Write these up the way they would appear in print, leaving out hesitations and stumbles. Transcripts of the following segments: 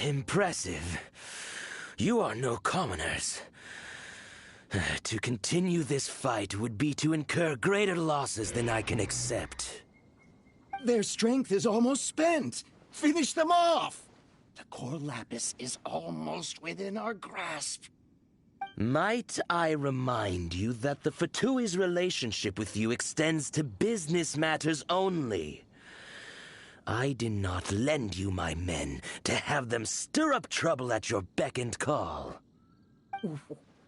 Impressive. You are no commoners. To continue this fight would be to incur greater losses than I can accept. Their strength is almost spent. Finish them off! The core lapis is almost within our grasp. Might I remind you that the Fatui's relationship with you extends to business matters only? I did not lend you my men to have them stir up trouble at your beck and call.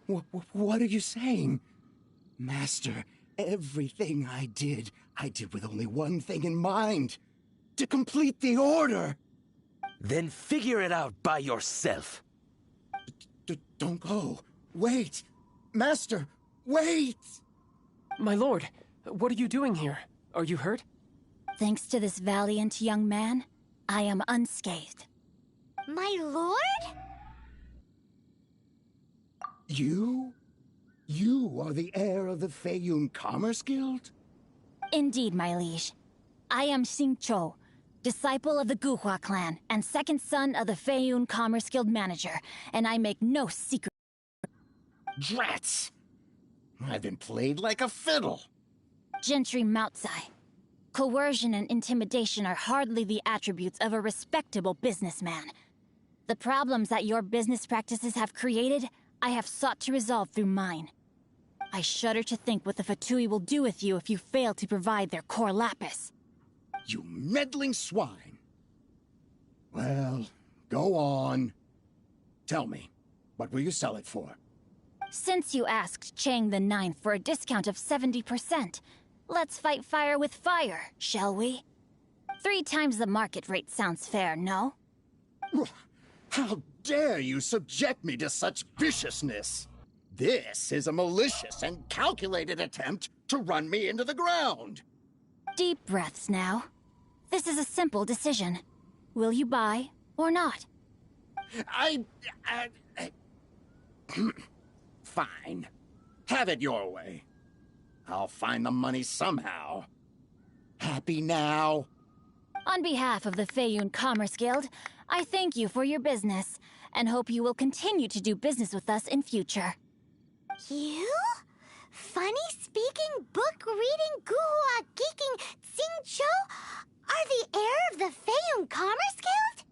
What are you saying? Master, everything I did with only one thing in mind. To complete the order. Then figure it out by yourself. Don't go. Wait. Master, wait! My lord, what are you doing here? Are you hurt? Thanks to this valiant young man, I am unscathed. My lord? You? You are the heir of the Feiyun Commerce Guild? Indeed, my liege. I am Xingqiu, disciple of the Guhua clan and second son of the Feiyun Commerce Guild manager, and I make no secret. Drats! I've been played like a fiddle. Gentry Moutsai. Coercion and intimidation are hardly the attributes of a respectable businessman. The problems that your business practices have created, I have sought to resolve through mine. I shudder to think what the Fatui will do with you if you fail to provide their core lapis. You meddling swine. Well, go on. Tell me, what will you sell it for? Since you asked Chang the Ninth for a discount of 70%, let's fight fire with fire, shall we? 3 times the market rate sounds fair, no? How dare you subject me to such viciousness? This is a malicious and calculated attempt to run me into the ground. Deep breaths now. This is a simple decision. Will you buy or not? Fine. Have it your way. I'll find the money somehow. Happy now? On behalf of the Feiyun Commerce Guild, I thank you for your business, and hope you will continue to do business with us in future. You? Funny-speaking, book-reading, guhua geeking Xingqiu are the heir of the Feiyun Commerce Guild?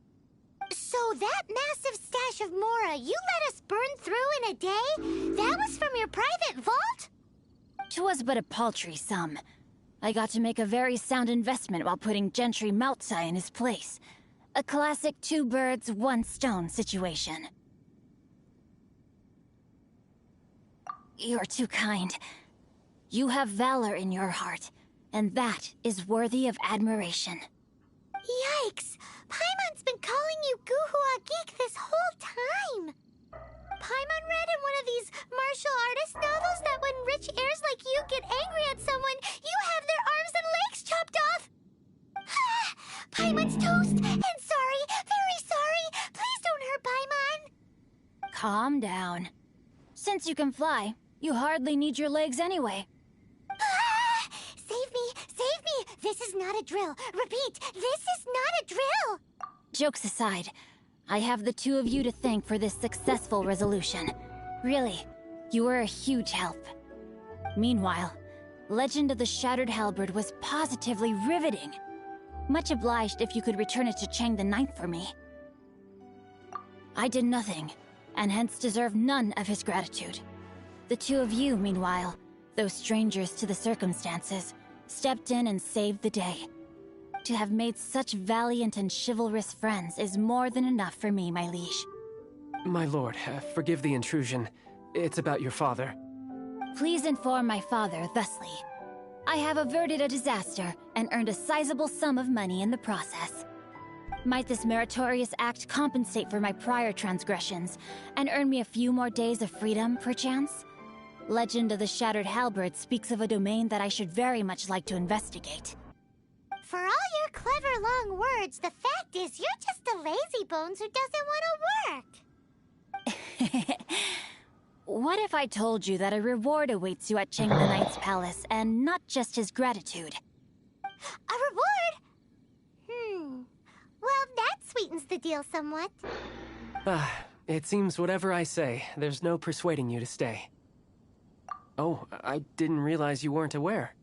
So that massive stash of Mora you let us burn through in a day, that was from your private vault? 'Twas but a paltry sum. I got to make a very sound investment while putting Gentry Moutsai in his place. A classic 2 birds, 1 stone situation. You're too kind. You have valor in your heart, and that is worthy of admiration. Yikes! Paimon's been calling you Guhua Geek this whole time! Paimon read in one of these martial artist novels that when rich heirs like you get angry at someone, you have their arms and legs chopped off! Paimon's toast! And sorry, very sorry! Please don't hurt Paimon! Calm down. Since you can fly, you hardly need your legs anyway. Save me! Save me! This is not a drill! Repeat, this is not a drill! Jokes aside, I have the 2 of you to thank for this successful resolution. Really, you were a huge help. Meanwhile, Legend of the Shattered Halberd was positively riveting. Much obliged if you could return it to Chang the Ninth for me. I did nothing, and hence deserve none of his gratitude. The two of you, meanwhile, though strangers to the circumstances, stepped in and saved the day. To have made such valiant and chivalrous friends is more than enough for me, my liege. My lord, forgive the intrusion. It's about your father. Please inform my father thusly. I have averted a disaster and earned a sizable sum of money in the process. Might this meritorious act compensate for my prior transgressions and earn me a few more days of freedom, perchance? Legend of the Shattered Halberd speaks of a domain that I should very much like to investigate. For all your clever long words, the fact is you're just a lazybones who doesn't want to work. What if I told you that a reward awaits you at Cheng the Knight's palace, and not just his gratitude? A reward? Well, that sweetens the deal somewhat. It seems whatever I say, there's no persuading you to stay. Oh, I didn't realize you weren't aware.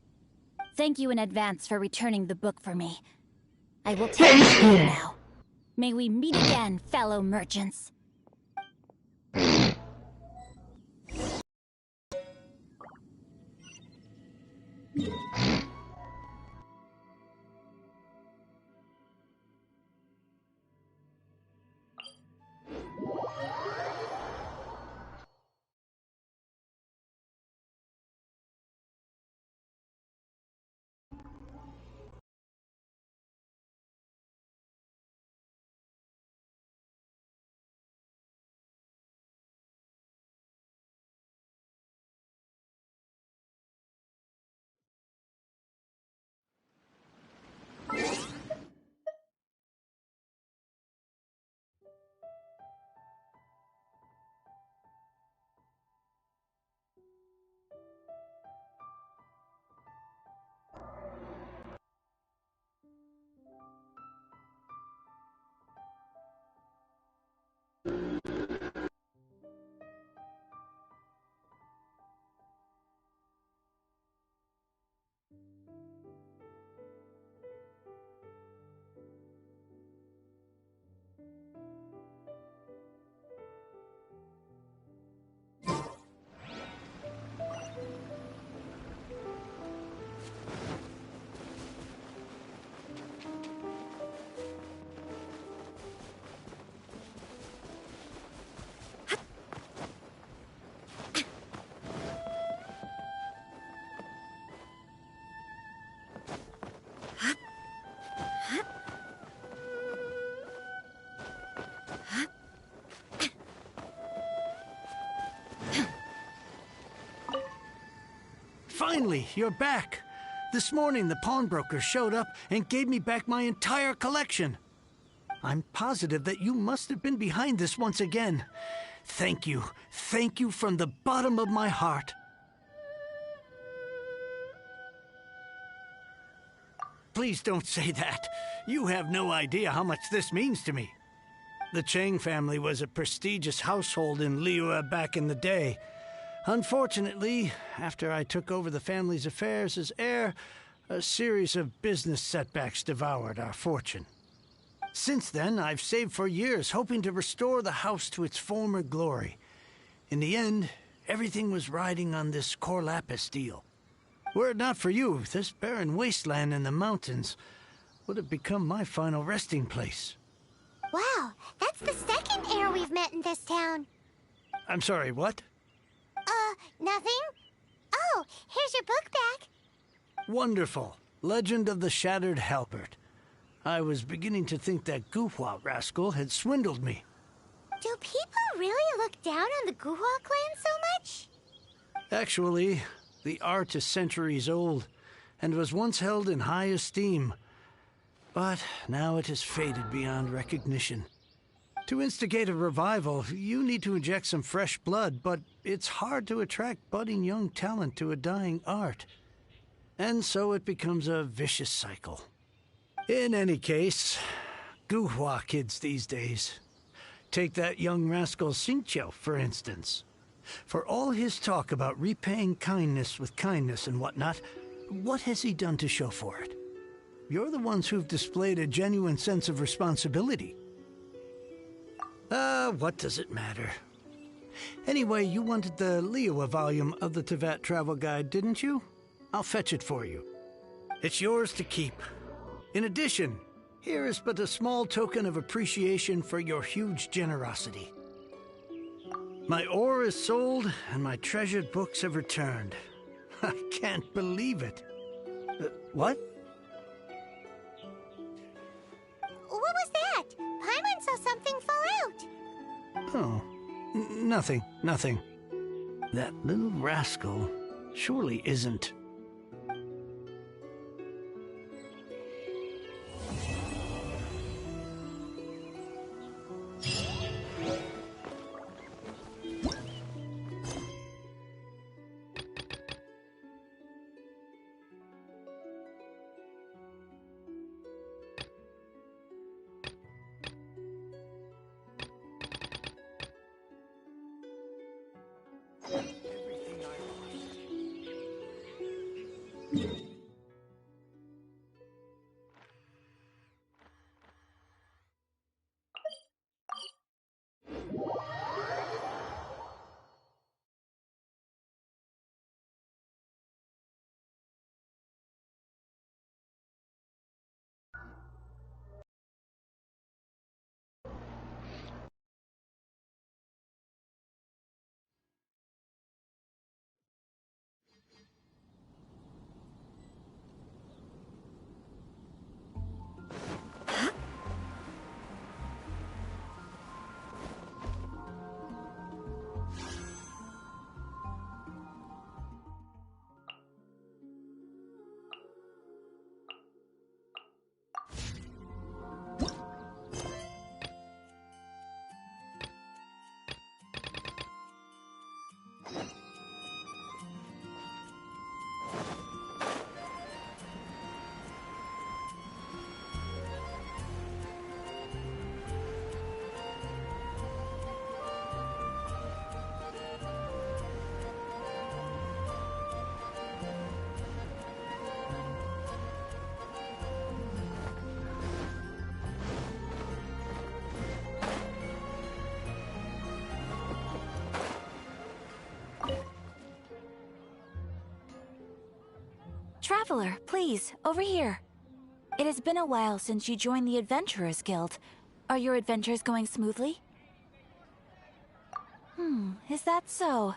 Thank you in advance for returning the book for me. I will take it now. May we meet again, fellow merchants. Finally, you're back. This morning, the pawnbroker showed up and gave me back my entire collection. I'm positive that you must have been behind this once again. Thank you. Thank you from the bottom of my heart. Please don't say that. You have no idea how much this means to me. The Chang family was a prestigious household in Liyue back in the day. Unfortunately, after I took over the family's affairs as heir, a series of business setbacks devoured our fortune. Since then, I've saved for years, hoping to restore the house to its former glory. In the end, everything was riding on this core lapis deal. Were it not for you, this barren wasteland in the mountains would have become my final resting place. Wow, that's the second heir we've met in this town. I'm sorry, what? Nothing? Oh, here's your book back. Wonderful. Legend of the Shattered Halberd. I was beginning to think that Guhua rascal had swindled me. Do people really look down on the Guhua clan so much? Actually, the art is centuries old, and was once held in high esteem. But now it has faded beyond recognition. To instigate a revival, you need to inject some fresh blood, but it's hard to attract budding young talent to a dying art. And so it becomes a vicious cycle. In any case, Guhua kids these days. Take that young rascal Xingqiu, for instance. For all his talk about repaying kindness with kindness and whatnot, what has he done to show for it? You're the ones who've displayed a genuine sense of responsibility. What does it matter? Anyway, you wanted the Liyue volume of the Teyvat Travel Guide, didn't you? I'll fetch it for you. It's yours to keep. In addition, here is but a small token of appreciation for your huge generosity. My ore is sold, and my treasured books have returned. I can't believe it. What? What was that? Paimon saw something fall out. Oh, nothing. That little rascal surely isn't. Traveler, please, over here. It has been a while since you joined the Adventurers Guild. Are your adventures going smoothly? Is that so?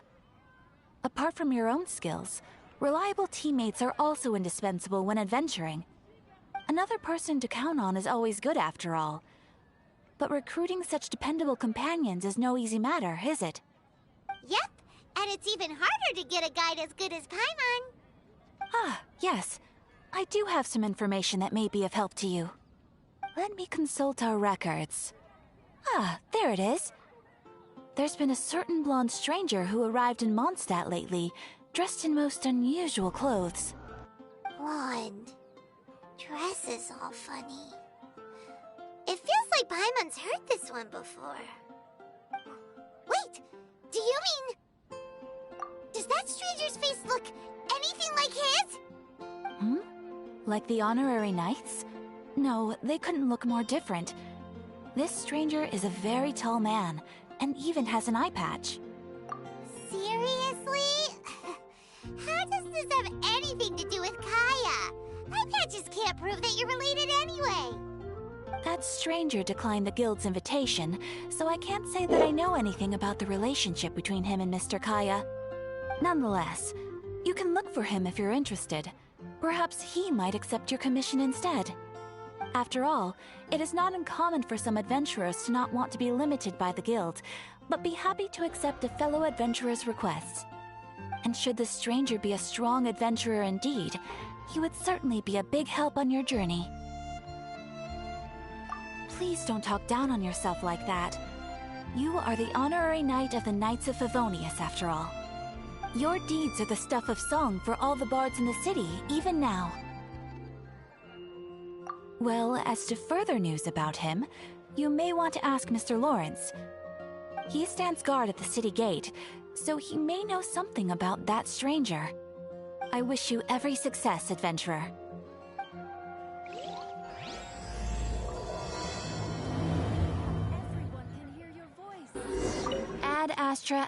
Apart from your own skills, reliable teammates are also indispensable when adventuring. Another person to count on is always good after all. But recruiting such dependable companions is no easy matter, is it? Yep, and it's even harder to get a guide as good as Paimon. Ah, yes. I do have some information that may be of help to you. Let me consult our records. Ah, there it is. There's been a certain blonde stranger who arrived in Mondstadt lately, dressed in most unusual clothes. Blonde. Dresses all funny. It feels like Paimon's heard this one before. Wait! Do you mean... Does that stranger's face look anything like his? Like the honorary knights? No, they couldn't look more different. This stranger is a very tall man, and even has an eye patch. Seriously? How does this have anything to do with Kaya? Eye patches can't prove that you're related anyway. That stranger declined the guild's invitation, so I can't say that I know anything about the relationship between him and Mr. Kaya. Nonetheless, you can look for him if you're interested. Perhaps he might accept your commission instead. After all, it is not uncommon for some adventurers to not want to be limited by the guild, but be happy to accept a fellow adventurer's requests. And should the stranger be a strong adventurer indeed, he would certainly be a big help on your journey. Please don't talk down on yourself like that. You are the honorary knight of the Knights of Favonius, after all. Your deeds are the stuff of song for all the bards in the city, even now. Well, as to further news about him, you may want to ask Mr. Lawrence. He stands guard at the city gate, so he may know something about that stranger. I wish you every success, adventurer. Everyone can hear your voice. Ad Astra.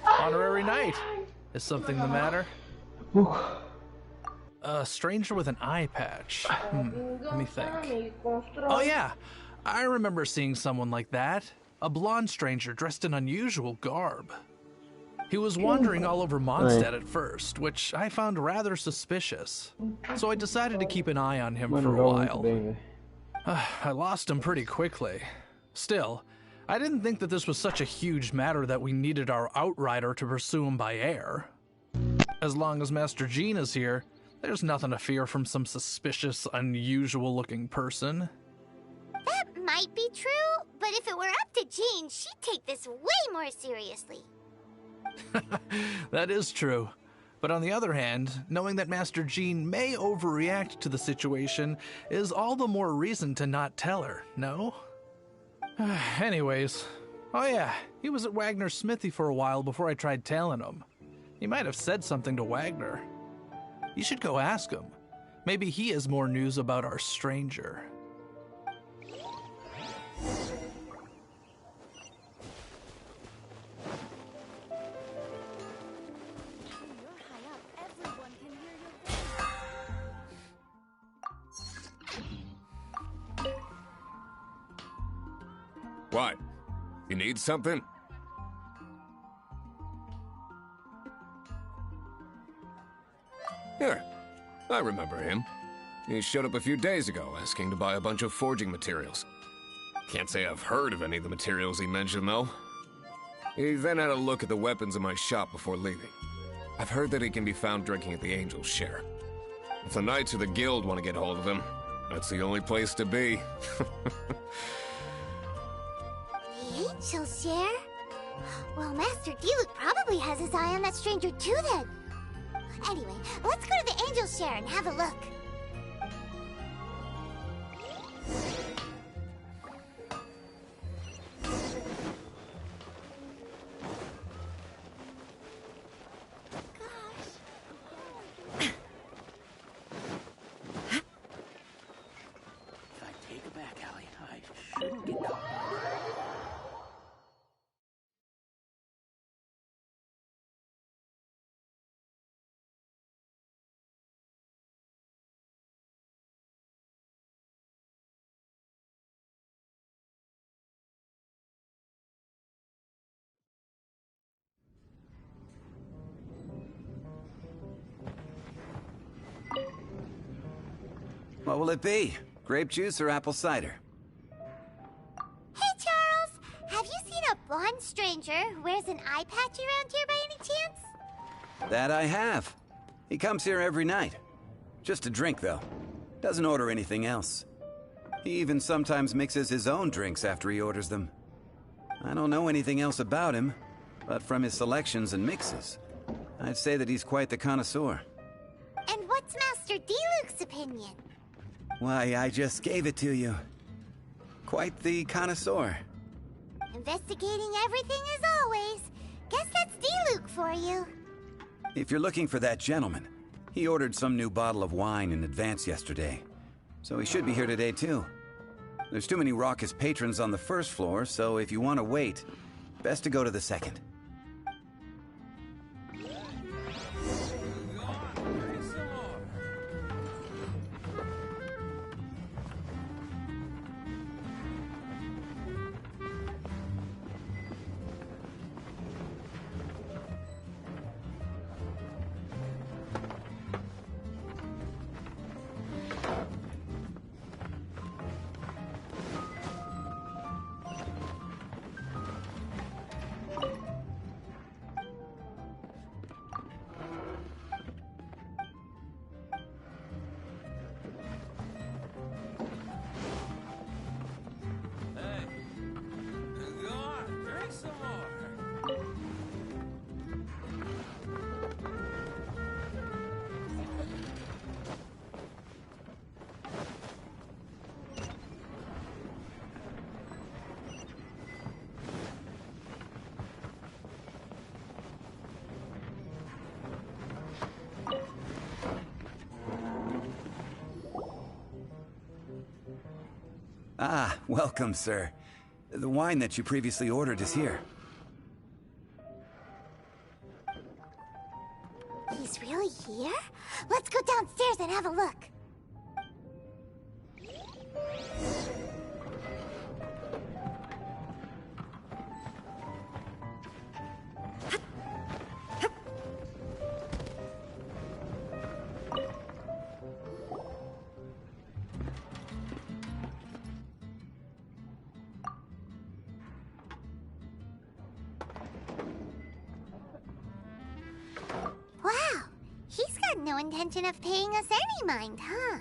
Honorary knight. Is something the matter? A stranger with an eye patch. Let me think. Oh yeah, I remember seeing someone like that. A blonde stranger dressed in unusual garb. He was wandering all over Mondstadt at first, which I found rather suspicious. So I decided to keep an eye on him for a while. I lost him pretty quickly. Still, I didn't think that this was such a huge matter that we needed our outrider to pursue him by air. As long as Master Jean is here, there's nothing to fear from some suspicious, unusual-looking person. That might be true, but if it were up to Jean, she'd take this way more seriously. That is true. But on the other hand, knowing that Master Jean may overreact to the situation is all the more reason to not tell her, no? Anyways, oh yeah, he was at Wagner's smithy for a while before I tried tailing him. He might have said something to Wagner. You should go ask him. Maybe he has more news about our stranger. What? You need something? Here, I remember him. He showed up a few days ago asking to buy a bunch of forging materials. Can't say I've heard of any of the materials he mentioned, though. He then had a look at the weapons in my shop before leaving. I've heard that he can be found drinking at the Angel's Share. If the Knights or the Guild want to get hold of him, that's the only place to be. The Angel's Share? Well, Master Diluc probably has his eye on that stranger too, then. Anyway, let's go to the Angel's Share and have a look. If I take it back, Allie, I shouldn't get caught. What will it be? Grape juice or apple cider? Hey, Charles! Have you seen a blonde stranger who wears an eye patch around here by any chance? That I have. He comes here every night. Just to drink, though. Doesn't order anything else. He even sometimes mixes his own drinks after he orders them. I don't know anything else about him, but from his selections and mixes, I'd say that he's quite the connoisseur. And what's Master Diluc's opinion? Why, I just gave it to you. Quite the connoisseur. Investigating everything as always. Guess that's Diluc for you. If you're looking for that gentleman, he ordered some new bottle of wine in advance yesterday. So he should be here today, too. There's too many raucous patrons on the first floor, so if you want to wait, best to go to the second. Ah, welcome, sir. The wine that you previously ordered is here. He's really here? Let's go downstairs and have a look. Wow, he's got no intention of paying us any mind, huh?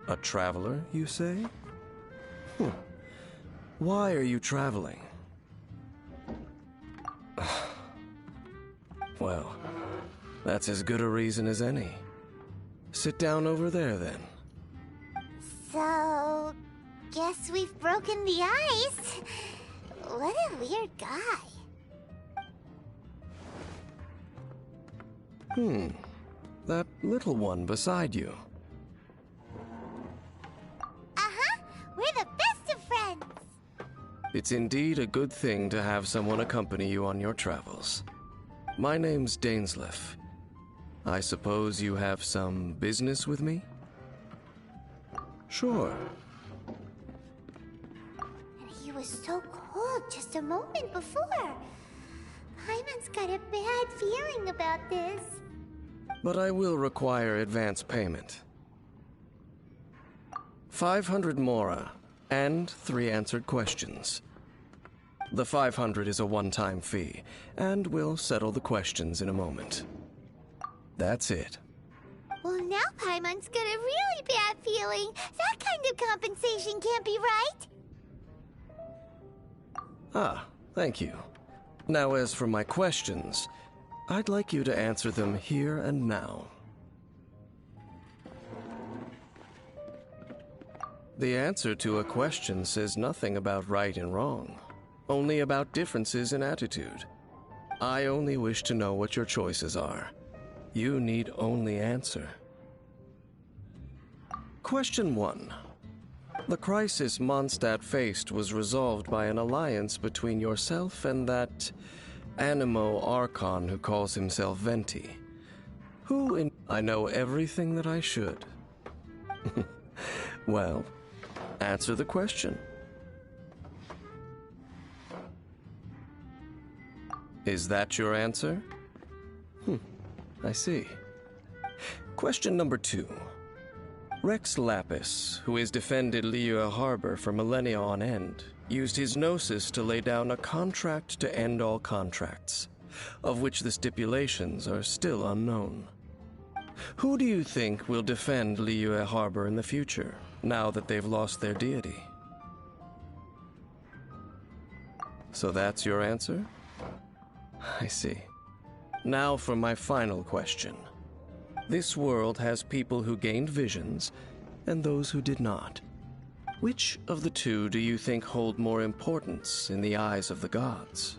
A traveler, you say? Why are you traveling? Well, that's as good a reason as any. Sit down over there, then. So, guess we've broken the ice. What a weird guy. That little one beside you. Uh-huh, we're the best of friends. It's indeed a good thing to have someone accompany you on your travels. My name's Dainsleif. I suppose you have some business with me? Sure. And he was so cold just a moment before. Paimon's got a bad feeling about this. But I will require advance payment. 500 mora, and 3 answered questions. The 500 is a one-time fee, and we'll settle the questions in a moment. That's it. Well, now Paimon's got a really bad feeling. That kind of compensation can't be right. Ah, thank you. Now, as for my questions, I'd like you to answer them here and now. The answer to a question says nothing about right and wrong, only about differences in attitude. I only wish to know what your choices are. You need only answer. Question 1. The crisis Mondstadt faced was resolved by an alliance between yourself and that Animo Archon who calls himself Venti. I know everything that I should. Well, answer the question. Is that your answer? I see. Question number 2. Rex Lapis, who has defended Liyue Harbor for millennia on end, used his gnosis to lay down a contract to end all contracts, of which the stipulations are still unknown. Who do you think will defend Liyue Harbor in the future, now that they've lost their deity? So that's your answer? I see. Now for my final question. This world has people who gained visions, and those who did not. Which of the two do you think hold more importance in the eyes of the gods?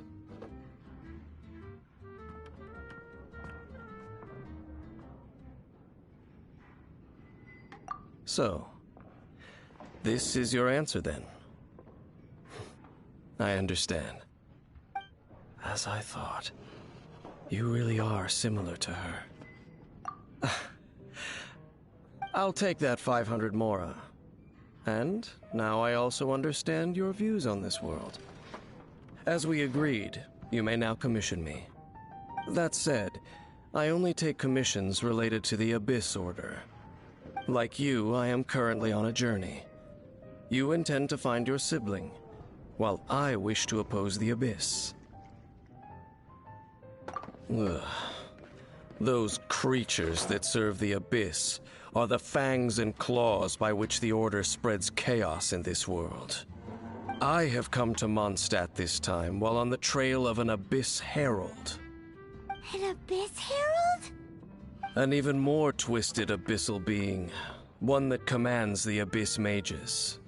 So, this is your answer then? I understand. As I thought. You really are similar to her. I'll take that 500 mora. And now I also understand your views on this world. As we agreed, you may now commission me. That said, I only take commissions related to the Abyss Order. Like you, I am currently on a journey. You intend to find your sibling, while I wish to oppose the Abyss. Ugh. Those creatures that serve the Abyss are the fangs and claws by which the Order spreads chaos in this world. I have come to Mondstadt this time while on the trail of an Abyss Herald. An Abyss Herald? An even more twisted abyssal being, one that commands the Abyss Mages.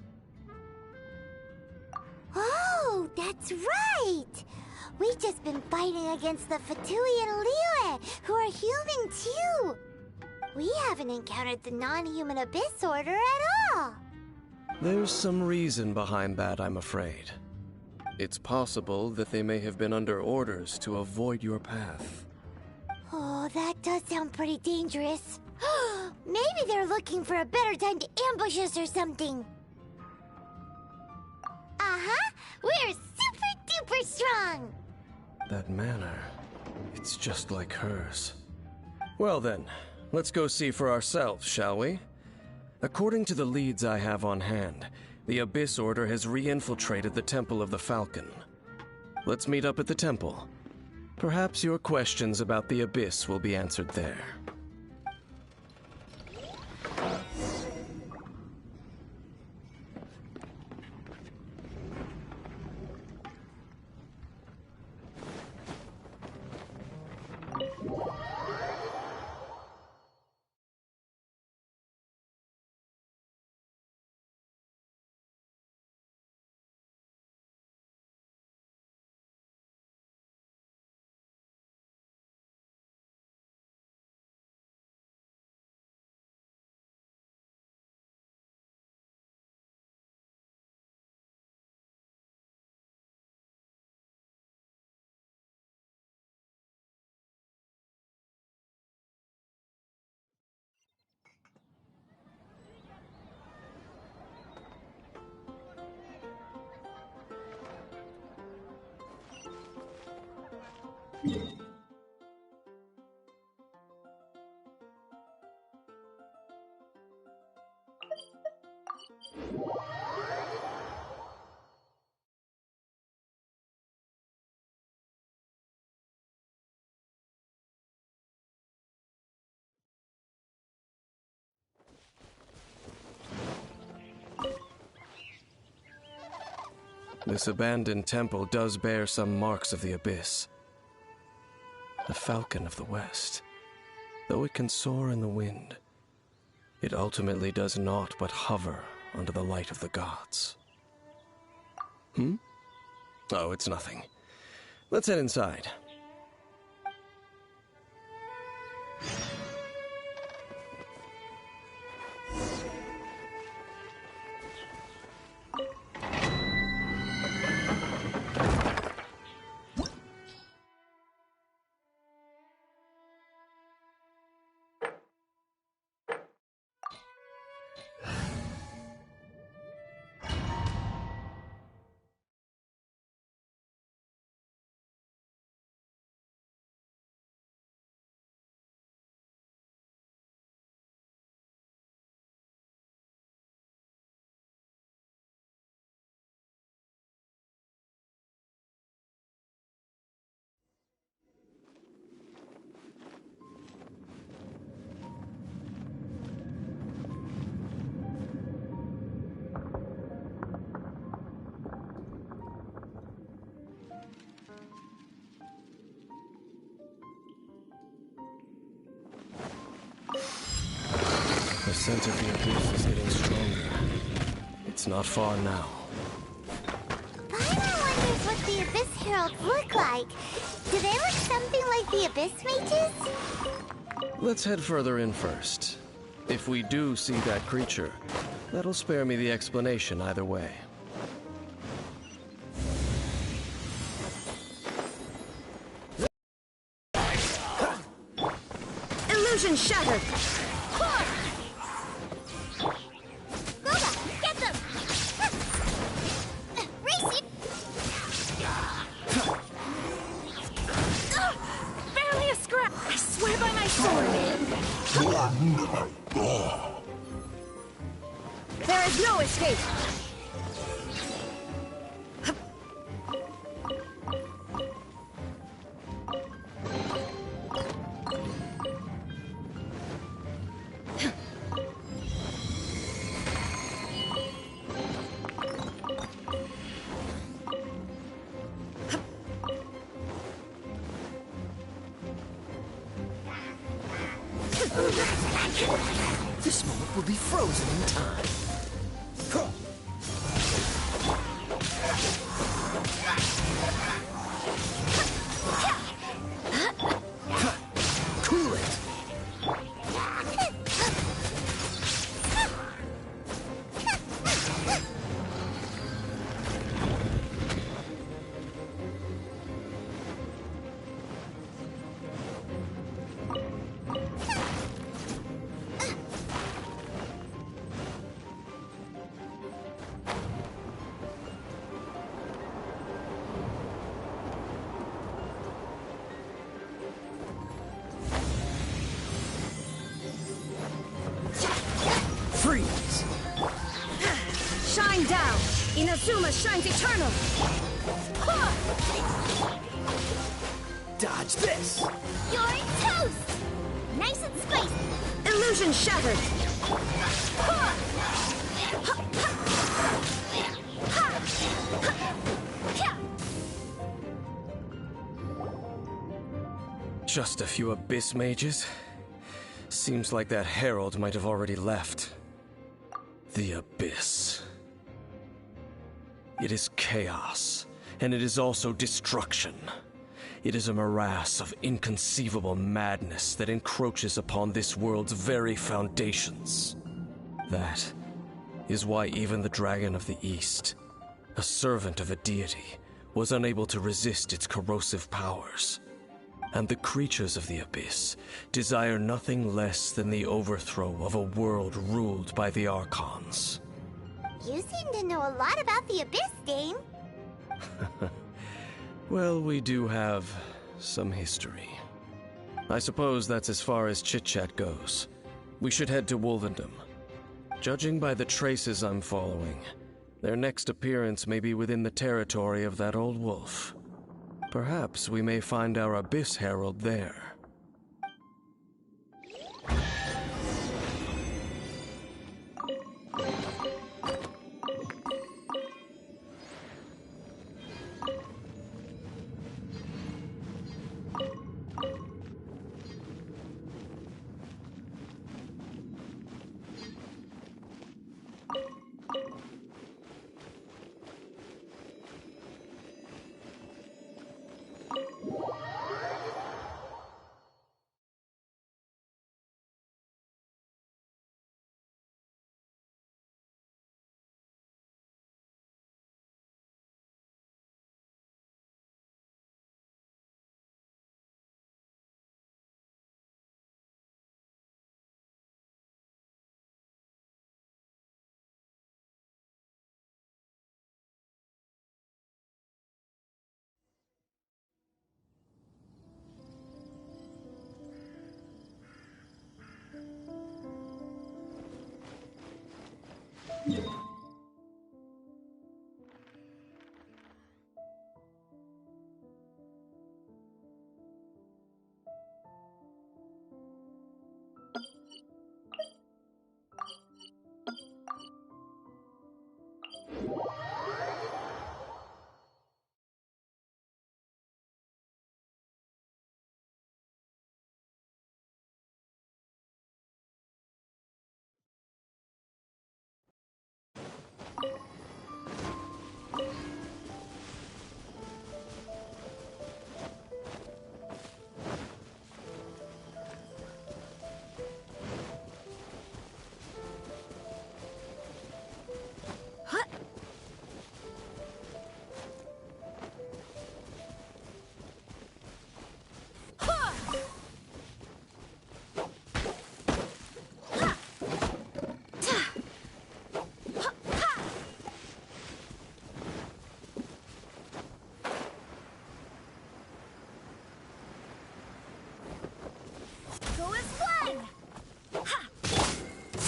Oh, that's right! We've just been fighting against the Fatui and Liyue, who are human too! We haven't encountered the non-human Abyss Order at all! There's some reason behind that, I'm afraid. It's possible that they may have been under orders to avoid your path. Oh, that does sound pretty dangerous. Maybe they're looking for a better time to ambush us or something. Uh-huh! We're super duper strong! That manner, it's just like hers. Well then, let's go see for ourselves, shall we? According to the leads I have on hand, the Abyss Order has re-infiltrated the Temple of the Falcon. Let's meet up at the temple. Perhaps your questions about the Abyss will be answered there. This abandoned temple does bear some marks of the Abyss. The Falcon of the West. Though it can soar in the wind, it ultimately does naught but hover under the light of the gods. Oh, it's nothing. Let's head inside. The scent of the Abyss is getting stronger. It's not far now. Paimon wonders what the Abyss Heralds look like. Do they look something like the Abyss Mages? Let's head further in first. If we do see that creature, that'll spare me the explanation either way. Illusion shattered! Get them! Racing! Barely a scrap! I swear by my sword! There is no escape! This moment will be frozen in time. Cool it. Azuma shines eternal! Dodge this! You're toast! Nice and spicy! Illusion shattered! Just a few Abyss mages? Seems like that herald might have already left. The Abyss. It is chaos, and it is also destruction. It is a morass of inconceivable madness that encroaches upon this world's very foundations. That is why even the Dragon of the East, a servant of a deity, was unable to resist its corrosive powers. And the creatures of the Abyss desire nothing less than the overthrow of a world ruled by the Archons. You seem to know a lot about the Abyss, Dame. Well, we do have some history. I suppose that's as far as chit-chat goes. We should head to Wolvendom. Judging by the traces I'm following, their next appearance may be within the territory of that old wolf. Perhaps we may find our Abyss Herald there.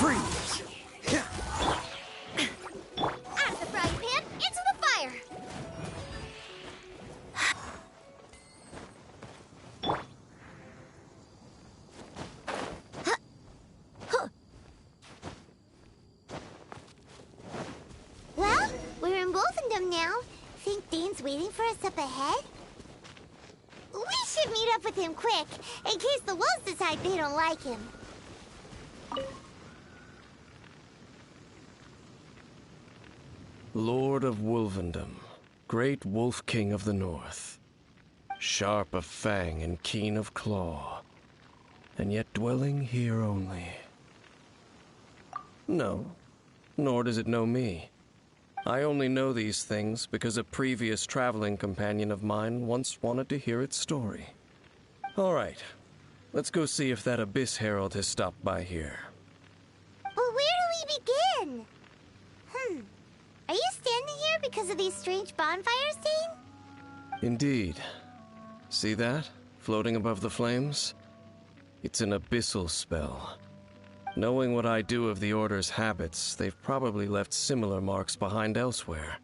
Freeze! At the frying pan, into the fire! Well, we're in Wolfendom now. Think Dane's waiting for us up ahead? We should meet up with him quick, in case the wolves decide they don't like him. Lord of Wolvendom, great Wolf King of the North, sharp of fang and keen of claw, and yet dwelling here only. No, nor does it know me. I only know these things because a previous traveling companion of mine once wanted to hear its story. All right, let's go see if that Abyss Herald has stopped by here. Well, where do we begin? Are you standing here because of these strange bonfires, Dane? Indeed. See that, floating above the flames? It's an abyssal spell. Knowing what I do of the Order's habits, they've probably left similar marks behind elsewhere.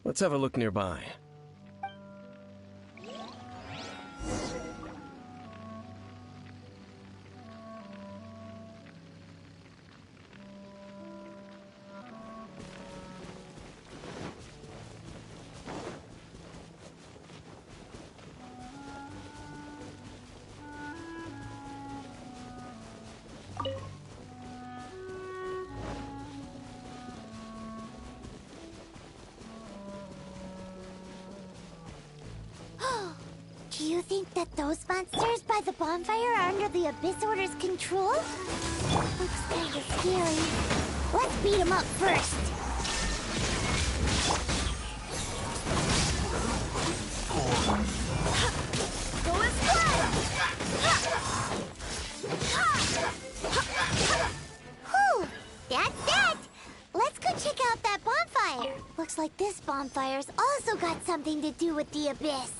Let's have a look nearby. Do you think that those monsters by the bonfire are under the Abyss Order's control? Looks kinda scary. Let's beat them up first. Go as fast! Whew, that's it! Let's go check out that bonfire. Looks like this bonfire's also got something to do with the Abyss.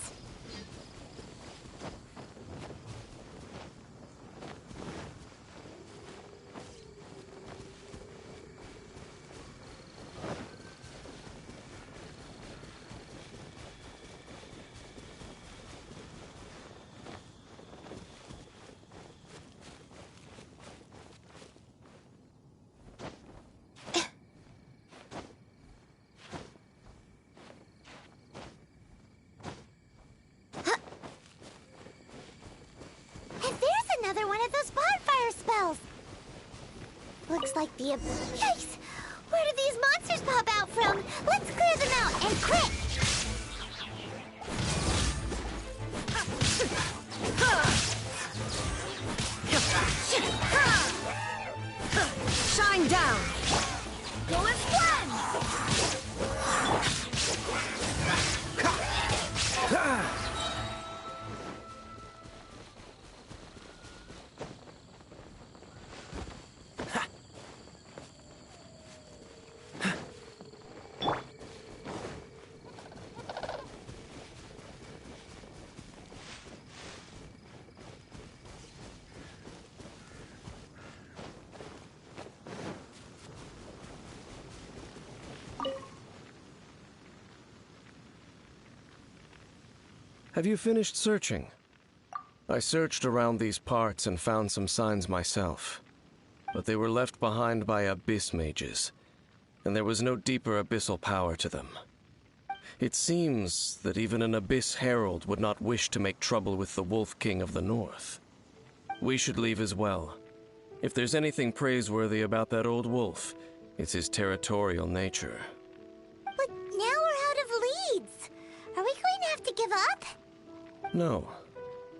Another one of those bonfire spells. Looks like the Yikes! Where did these monsters pop out from? Let's clear them out and quick! Shine down! Go and blend! Have you finished searching? I searched around these parts and found some signs myself, but they were left behind by abyss mages, and there was no deeper abyssal power to them. It seems that even an abyss herald would not wish to make trouble with the Wolf King of the North. We should leave as well. If there's anything praiseworthy about that old wolf, it's his territorial nature. But now we're out of leads. Are we going to have to give up? No.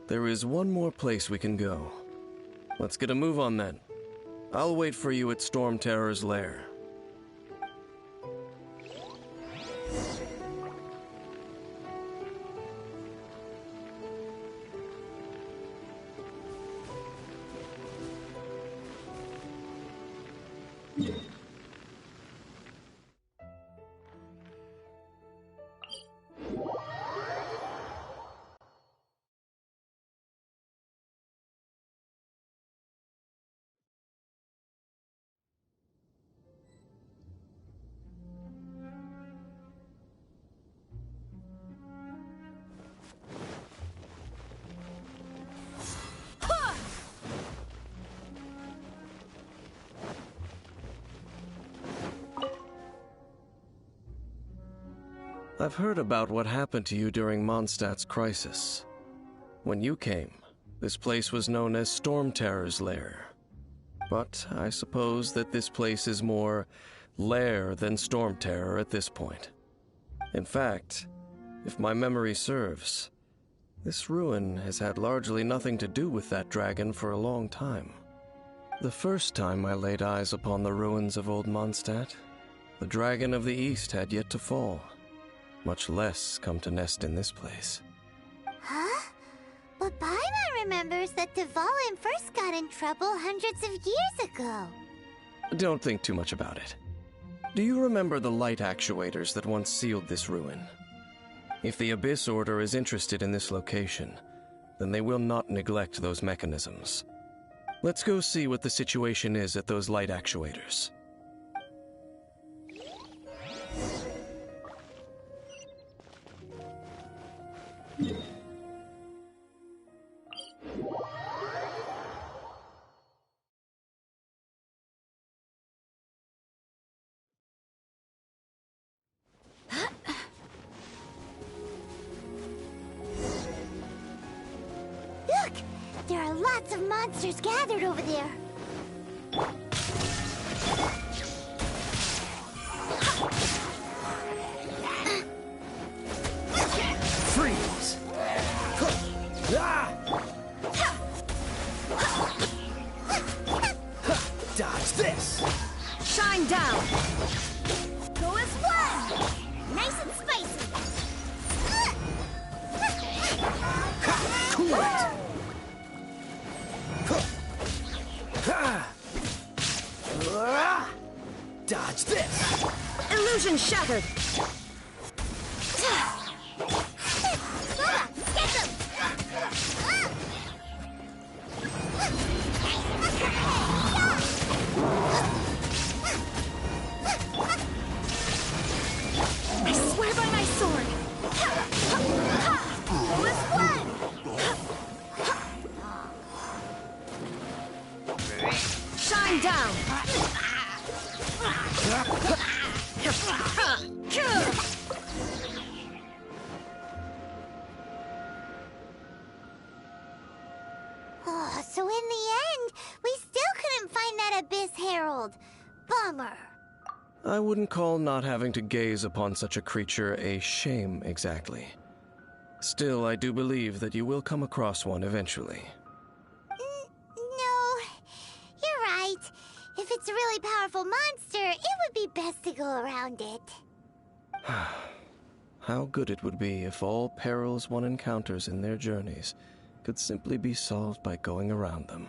There is one more place we can go. Let's get a move on then. I'll wait for you at Storm Terror's lair. I've heard about what happened to you during Mondstadt's crisis. When you came, this place was known as Storm Terror's lair. But I suppose that this place is more lair than Storm Terror at this point. In fact, if my memory serves, this ruin has had largely nothing to do with that dragon for a long time. The first time I laid eyes upon the ruins of old Mondstadt, the dragon of the East had yet to fall, much less come to nest in this place. Huh? But Paimon remembers that Dvalin first got in trouble hundreds of years ago. Don't think too much about it. Do you remember the light actuators that once sealed this ruin? If the Abyss Order is interested in this location, then they will not neglect those mechanisms. Let's go see what the situation is at those light actuators. There are lots of monsters gathered over there. Freeze! Dodge this! Shine down! Go as one! Nice and spicy! Cool it! Dodge this! Illusion shattered! Get them! I swear by my sword! Go as one! Shine down! Oh, so in the end, we still couldn't find that Abyss Herald. Bummer. I wouldn't call not having to gaze upon such a creature a shame exactly. Still, I do believe that you will come across one eventually. No, you're right. If it's a really powerful monster, it would be best to go around it. How good it would be if all perils one encounters in their journeys could simply be solved by going around them.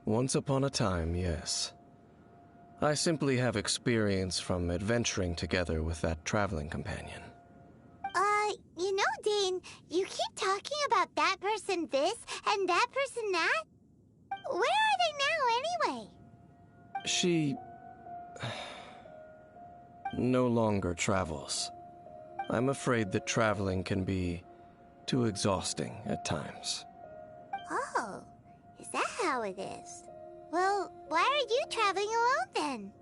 Once upon a time, yes. I simply have experience from adventuring together with that traveling companion. You know, Dane, you keep talking about that person this and that person that. Where are they now, anyway? She no longer travels. I'm afraid that traveling can be too exhausting at times. Oh, is that how it is? Well, why are you traveling alone then?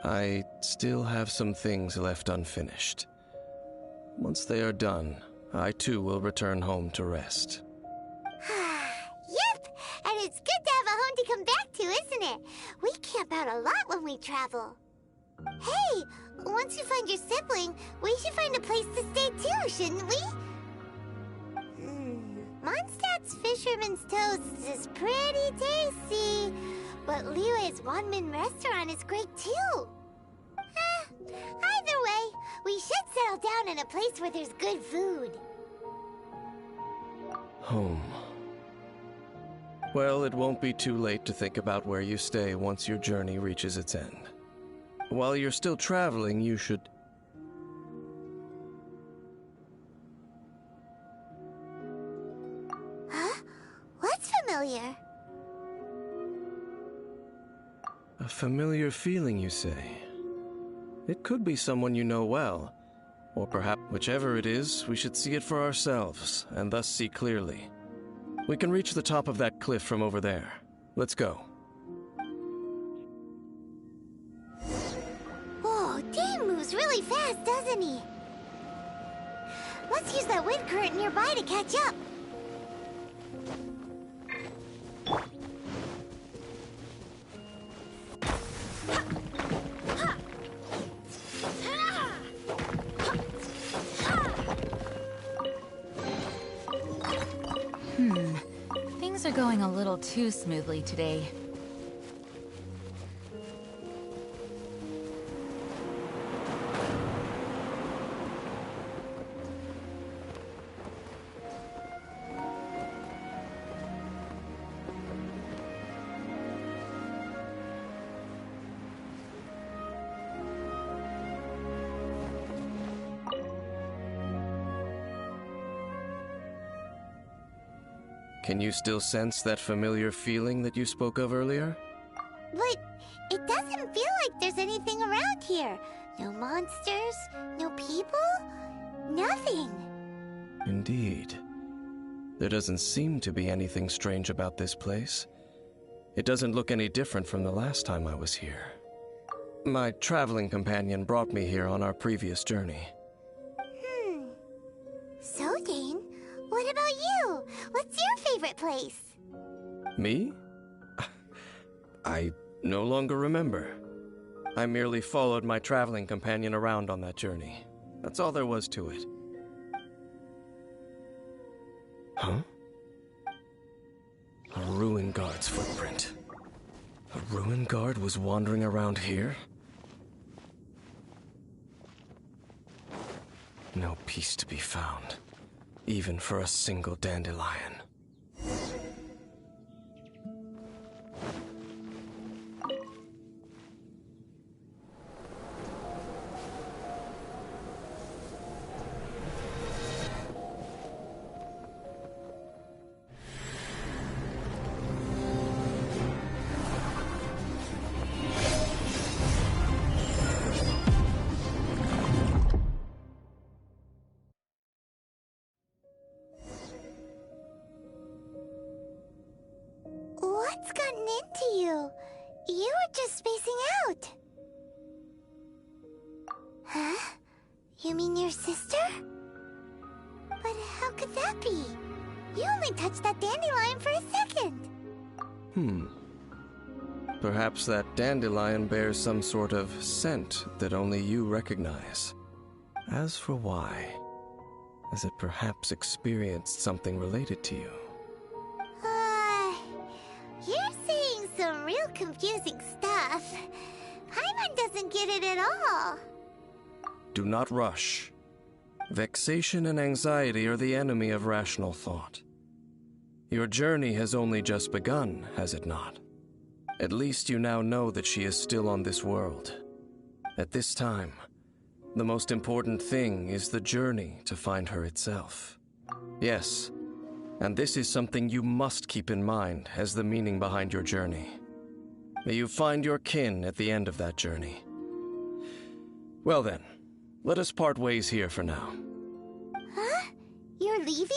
I still have some things left unfinished. Once they are done, I too will return home to rest. Yep, and it's good to have a home to come back to, isn't it? We camp out a lot when we travel. Hey, once you find your sibling, we should find a place to stay too, shouldn't we? Mondstadt's Fisherman's Toast is pretty tasty, but Liyue's Wanmin restaurant is great too. Either way, we should settle down in a place where there's good food. Home. Well, it won't be too late to think about where you stay once your journey reaches its end. While you're still traveling, you should... Huh? What's familiar? A familiar feeling, you say? It could be someone you know well. Or perhaps, whichever it is, we should see it for ourselves, and thus see clearly. We can reach the top of that cliff from over there. Let's go. Whoa, Dane moves really fast, doesn't he? Let's use that wind current nearby to catch up. Things are going a little too smoothly today. Can you still sense that familiar feeling that you spoke of earlier? But it doesn't feel like there's anything around here. No monsters, no people, nothing. Indeed. There doesn't seem to be anything strange about this place. It doesn't look any different from the last time I was here. My traveling companion brought me here on our previous journey. So, Dane, what about you? What's your favorite place? Me? I no longer remember. I merely followed my traveling companion around on that journey. That's all there was to it. Huh? A ruin guard's footprint. A ruin guard was wandering around here? No peace to be found, even for a single dandelion. What's gotten into you? You were just spacing out. Huh? You mean your sister? But how could that be? You only touched that dandelion for a second. Perhaps that dandelion bears some sort of scent that only you recognize. As for why, has it perhaps experienced something related to you? You're saying some real confusing stuff. Paimon doesn't get it at all. Do not rush. Vexation and anxiety are the enemy of rational thought. Your journey has only just begun, has it not? At least you now know that she is still on this world. At this time, the most important thing is the journey to find her itself. Yes, and this is something you must keep in mind as the meaning behind your journey. May you find your kin at the end of that journey. Well then, let us part ways here for now. Huh? You're leaving?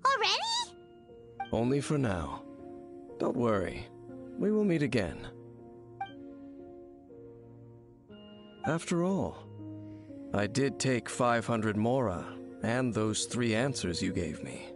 Already? Only for now. Don't worry, we will meet again. After all, I did take 500 mora and those 3 answers you gave me.